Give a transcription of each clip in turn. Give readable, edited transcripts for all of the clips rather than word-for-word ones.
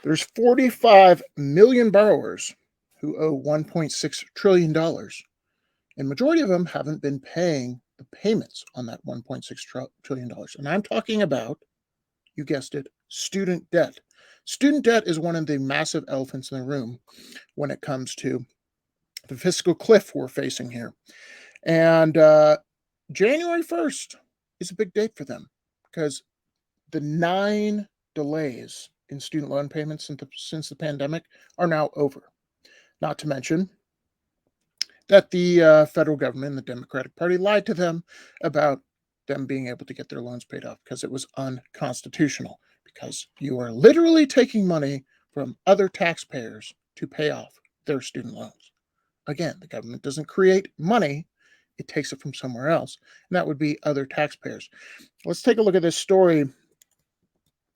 There's 45 million borrowers who owe $1.6 trillion dollars, and majority of them haven't been paying the payments on that $1.6 trillion dollars. And I'm talking about, you guessed it, student debt. Student debt is one of the massive elephants in the room when it comes to the fiscal cliff we're facing here. And January 1st is a big date for them because the 9 delays in student loan payments since the pandemic are now over. Not to mention that the federal government and the Democratic Party lied to them about them being able to get their loans paid off because it was unconstitutional. Because you are literally taking money from other taxpayers to pay off their student loans. Again, the government doesn't create money, it takes it from somewhere else, and that would be other taxpayers. Let's take a look at this story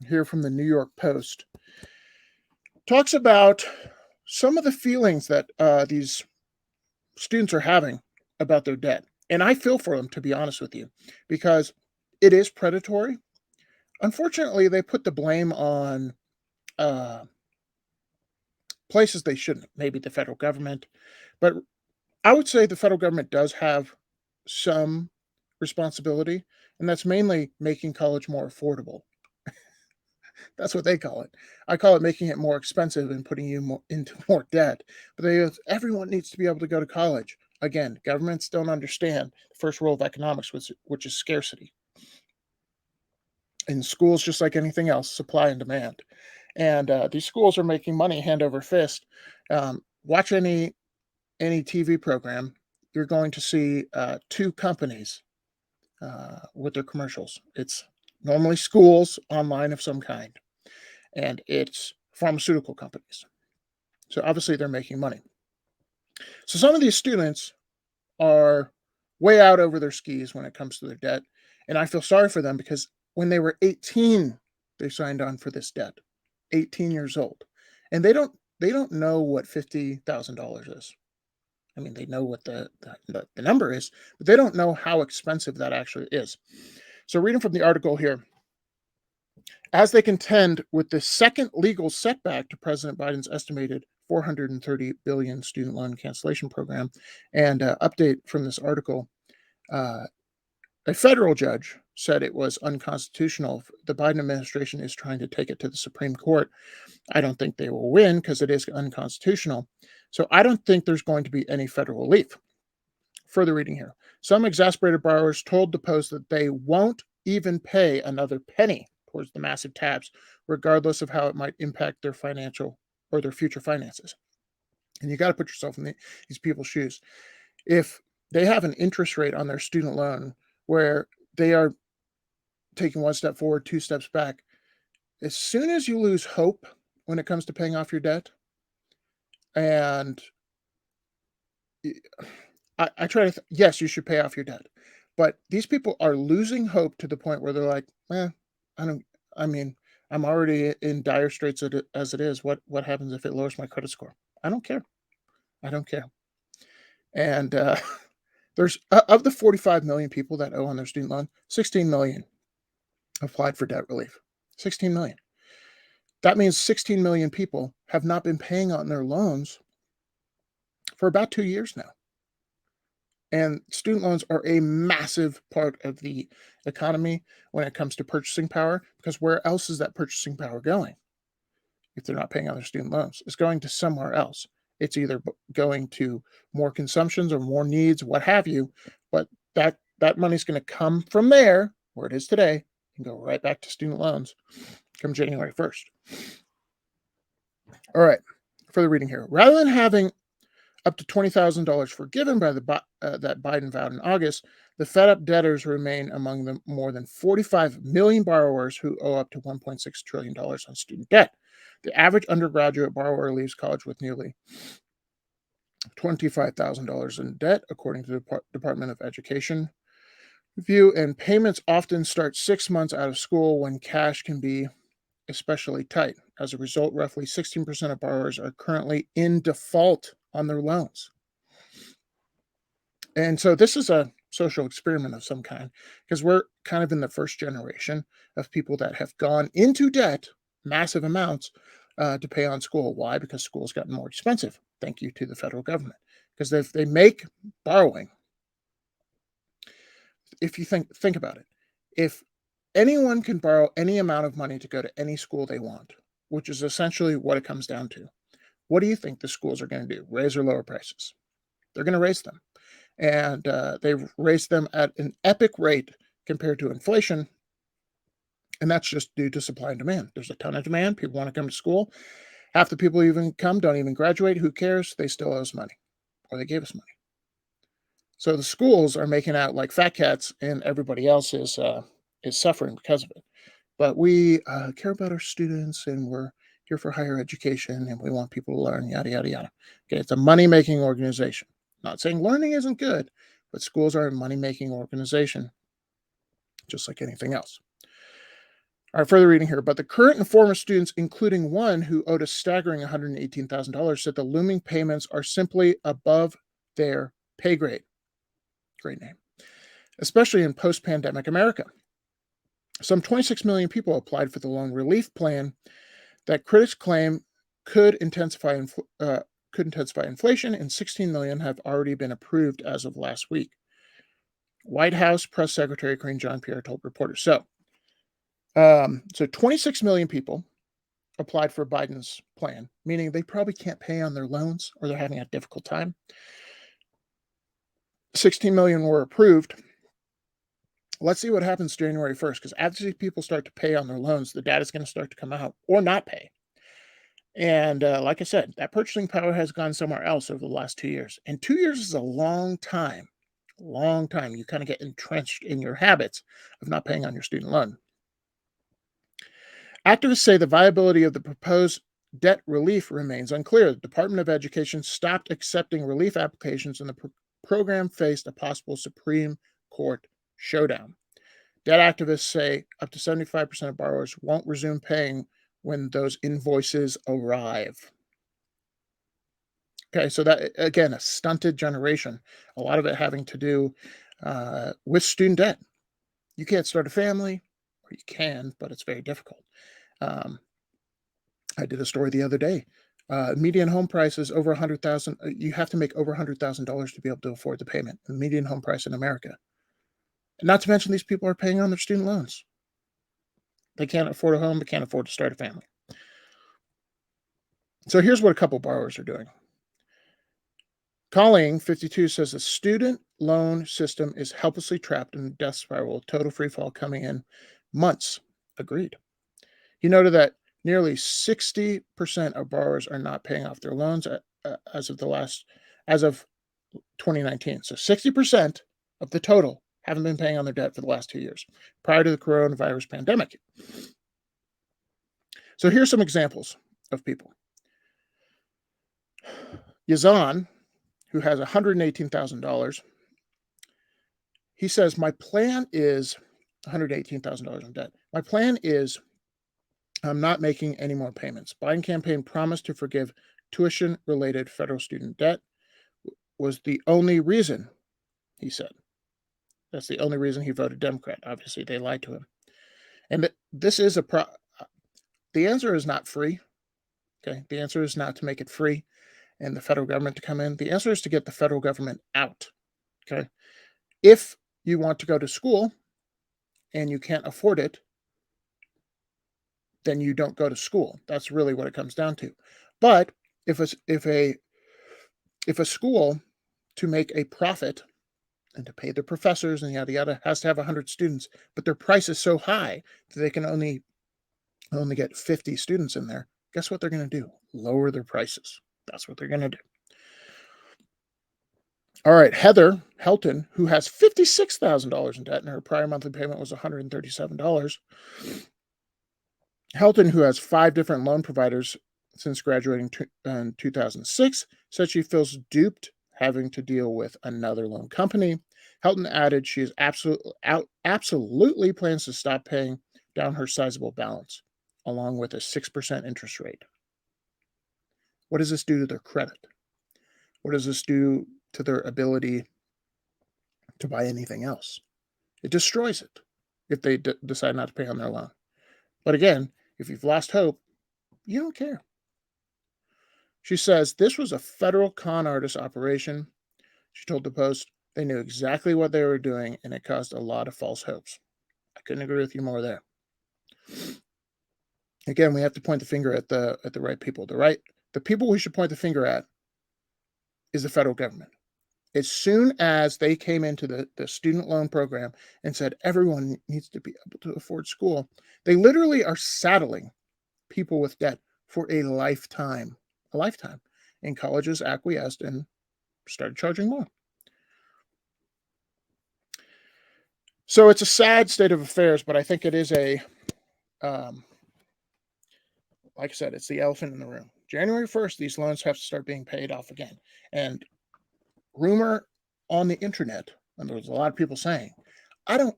here from the New York Post. Talks about some of the feelings that these students are having about their debt. And I feel for them, to be honest with you, because it is predatory. Unfortunately, they put the blame on uh, places they shouldn't, maybe the federal government. But I would say the federal government does have some responsibility, and that's mainly making college more affordable. That's what they call it. I call it making it more expensive and putting you into more debt. But everyone needs to be able to go to college. Again, governments don't understand the first rule of economics, which is scarcity. In schools, just like anything else, supply and demand. And these schools are making money hand over fist. Watch any TV program, you're going to see two companies with their commercials. It's normally schools online of some kind, and it's pharmaceutical companies. So obviously they're making money. So some of these students are way out over their skis when it comes to their debt, and I feel sorry for them because when they were 18, they signed on for this debt. 18 years old, and they don't know what $50,000 is. I mean, they know what the number is, but they don't know how expensive that actually is. So, reading from the article here, as they contend with the second legal setback to President Biden's estimated 430 billion student loan cancellation program, and update from this article, uh, a federal judge said it was unconstitutional. The Biden administration is trying to take it to the Supreme Court. I don't think they will win because it is unconstitutional. So I don't think there's going to be any federal relief. Further reading here. Some exasperated borrowers told the Post that they won't even pay another penny towards the massive tabs, regardless of how it might impact their financial or their future finances. And you got to put yourself in these people's shoes. If they have an interest rate on their student loan where they are taking one step forward, two steps back, as soon as you lose hope when it comes to paying off your debt, and I try to, yes, you should pay off your debt, but these people are losing hope to the point where they're like, I don't, I mean, I'm already in dire straits as it is. What happens if it lowers my credit score? I don't care. I don't care. And there's of the 45 million people that owe on their student loan, 16 million applied for debt relief. 16 million. That means 16 million people have not been paying on their loans for about 2 years now. And student loans are a massive part of the economy when it comes to purchasing power, because where else is that purchasing power going if they're not paying on their student loans? It's going to somewhere else. It's either going to more consumptions or more needs, what have you, but that money's going to come from there, where it is today, and go right back to student loans come January 1st. All right, further reading here. Rather than having up to $20,000 forgiven by that Biden vowed in August, the fed-up debtors remain among the more than 45 million borrowers who owe up to $1.6 trillion on student debt. The average undergraduate borrower leaves college with nearly $25,000 in debt, according to the Department of Education review, and payments often start 6 months out of school when cash can be especially tight. As a result, roughly 16% of borrowers are currently in default on their loans. And so this is a social experiment of some kind, because we're kind of in the first generation of people that have gone into debt, massive amounts, to pay on school. Why? Because school's gotten more expensive. Thank you to the federal government. Because if they make borrowing, if you think about it, if anyone can borrow any amount of money to go to any school they want, which is essentially what it comes down to, what do you think the schools are going to do? Raise or lower prices? They're going to raise them, and they've raised them at an epic rate compared to inflation. And that's just due to supply and demand. There's a ton of demand. People want to come to school. Half the people even come, don't even graduate. Who cares? They still owe us money, or they gave us money. So the schools are making out like fat cats, and everybody else is suffering because of it. But we care about our students, and we're here for higher education, and we want people to learn. Yada yada yada. Okay, it's a money-making organization. Not saying learning isn't good, but schools are a money-making organization, just like anything else. All right, further reading here. But the current and former students, including one who owed a staggering $118,000, said the looming payments are simply above their pay grade. Great name. Especially in post-pandemic America. Some 26 million people applied for the loan relief plan that critics claim could intensify inflation, and 16 million have already been approved as of last week. White House Press Secretary Karine Jean-Pierre told reporters. So 26 million people applied for Biden's plan, meaning they probably can't pay on their loans or they're having a difficult time. 16 million were approved. Let's see what happens January 1st, because as these people start to pay on their loans, the data is going to start to come out or not pay. And like I said, that purchasing power has gone somewhere else over the last 2 years. And 2 years is a long time. Long time. You kind of get entrenched in your habits of not paying on your student loan. Activists say the viability of the proposed debt relief remains unclear. The Department of Education stopped accepting relief applications, and the program faced a possible Supreme Court showdown. Debt activists say up to 75% of borrowers won't resume paying when those invoices arrive. Okay, so that, again, a stunted generation, a lot of it having to do with student debt. You can't start a family, or you can, but it's very difficult. I did a story the other day. Median home price is over 100,000. You have to make over $100,000 to be able to afford the payment. The median home price in America. Not to mention these people are paying on their student loans. They can't afford a home. They can't afford to start a family. So here's what a couple borrowers are doing. Colleen, 52, says the student loan system is helplessly trapped in a death spiral, total free fall coming in months. Agreed. He noted that nearly 60% of borrowers are not paying off their loans as of 2019. So 60% of the total haven't been paying on their debt for the last 2 years, prior to the coronavirus pandemic. So here's some examples of people. Yazan, who has $118,000, he says, my plan is $118,000 in debt. My plan is I'm not making any more payments. Biden campaign promised to forgive tuition-related federal student debt was the only reason, he said. That's the only reason he voted Democrat. Obviously, they lied to him. And this is the answer is not free. Okay, the answer is not to make it free and the federal government to come in. The answer is to get the federal government out. Okay, if you want to go to school and you can't afford it, then you don't go to school. That's really what it comes down to. But if a school, to make a profit and to pay their professors and yada yada, has to have 100 students, but their price is so high that they can only get 50 students in there, guess what they're going to do? Lower their prices. That's what they're going to do. All right, Heather Helton, who has $56,000 in debt, and her prior monthly payment was $137. Helton, who has 5 different loan providers since graduating in 2006, said she feels duped having to deal with another loan company. Helton added she is absolutely plans to stop paying down her sizable balance, along with a 6% interest rate. What does this do to their credit? What does this do to their ability to buy anything else? It destroys it if they decide not to pay on their loan. But again, if you've lost hope, You don't care. She says this was a federal con artist operation. She told the Post they knew exactly what they were doing and it caused a lot of false hopes. I couldn't agree with you more there. Again, we have to point the finger at the right people. The people we should point the finger at is the federal government. As soon as they came into the student loan program and said everyone needs to be able to afford school, they literally are saddling people with debt for a lifetime. A lifetime. And colleges acquiesced and started charging more. So it's a sad state of affairs, but I think it is like I said, it's the elephant in the room. January 1st, these loans have to start being paid off again. And rumor on the internet, and there's a lot of people saying, I'm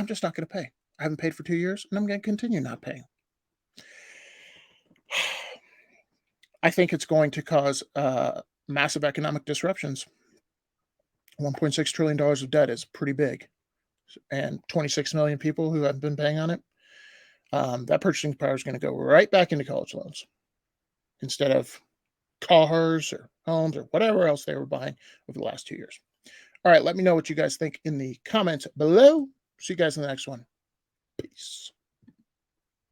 just not going to pay. I haven't paid for 2 years, and I'm going to continue not paying. I think it's going to cause massive economic disruptions. $1.6 trillion of debt is pretty big, and 26 million people who haven't been paying on it. That purchasing power is going to go right back into college loans instead of cars or homes or whatever else they were buying over the last 2 years. All right, let me know what you guys think in the comments below. See you guys in the next one. Peace.